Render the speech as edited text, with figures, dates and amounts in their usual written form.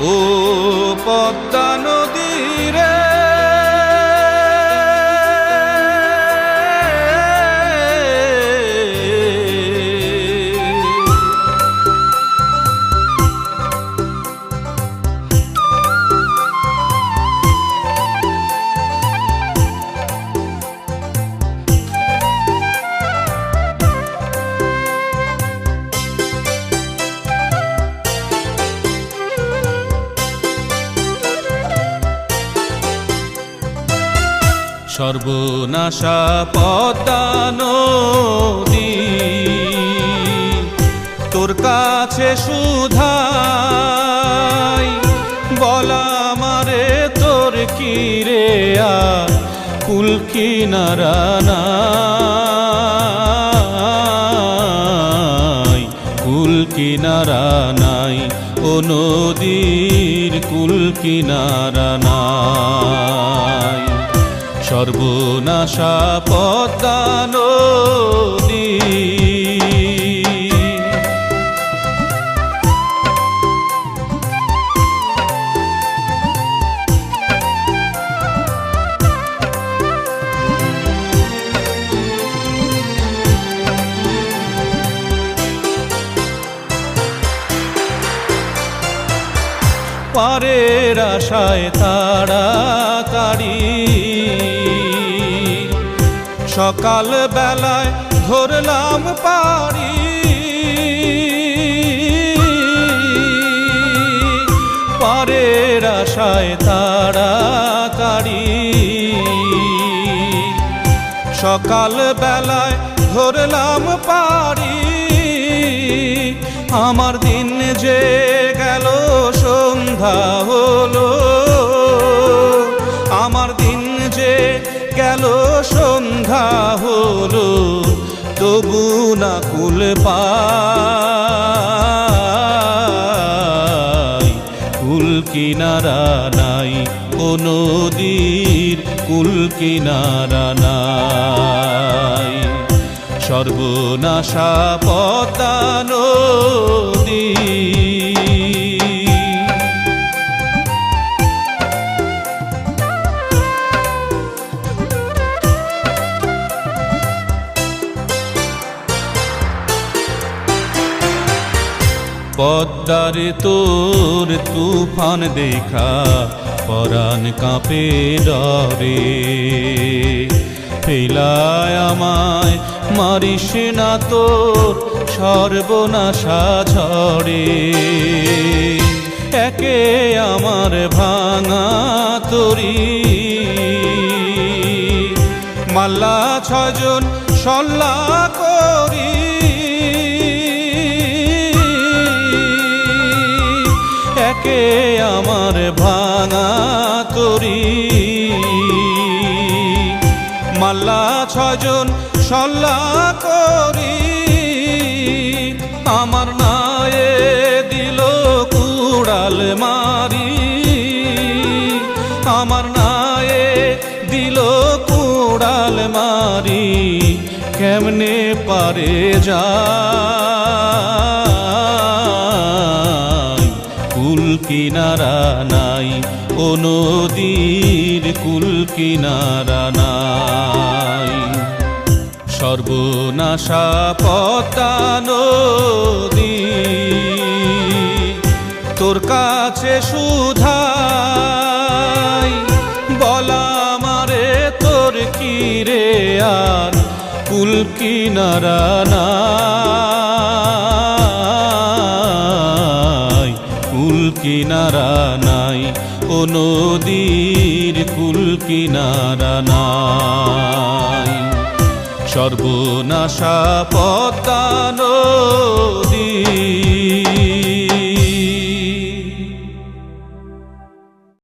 ও পদ্মা নদী রে, সর্বনাশা পদ্মা নদী, তোর কাছে সুধাই বল আমারে তোর কি রে আর কুল কিনারা নাই, কুল কিনারা নাই, ও নদীর কুল কিনারা নাই। সর্বনাশা পদ্মা নদী, পারের আশায় তাড়াতাড়ি সকাল বেলায় ধরলাম পারি, পারের আশায় তাড়াতাড়ি সকাল বেলায় ধরলাম পারি। আমার দিন যে গেল সন্ধ্যা হলো, আমার দিন যে গেল সন্ধ্যা হলো, তবু না কুল পাই, কুল কিনারা নাই, ও নদীর কুল কিনারা নাই। সর্বনাশা পদ্মা নদী, পদ্মারে তোর তুফান দেখা পরাণ কাঁপে ডরে, ফেলায় আমায় মারিস না তোর সর্বনাশা ঝড়ে। একে আমার ভাঙা তরি মাল্লা ছজন সল্লা করি, একে আমার ভাঙা তরি মাল্লা ছজন সল্লা করি। আমার নায়ে দিল কুড়াল মারি, আমার নায়ে দিল কুড়াল মারি, কেমনে পারে যায় কুল কিনারা নাই, ও নদীর কুল কিনারা নাই। সর্বনাশা পদ্মা নদী, তোর কাছে সুধাই বল আমারে তোর কি রে আর কুল কিনারা নাই, কুল কিনারা নাই, ও নদীর কুল কিনারা নাই। সর্বনাশা পদ্মা নদী।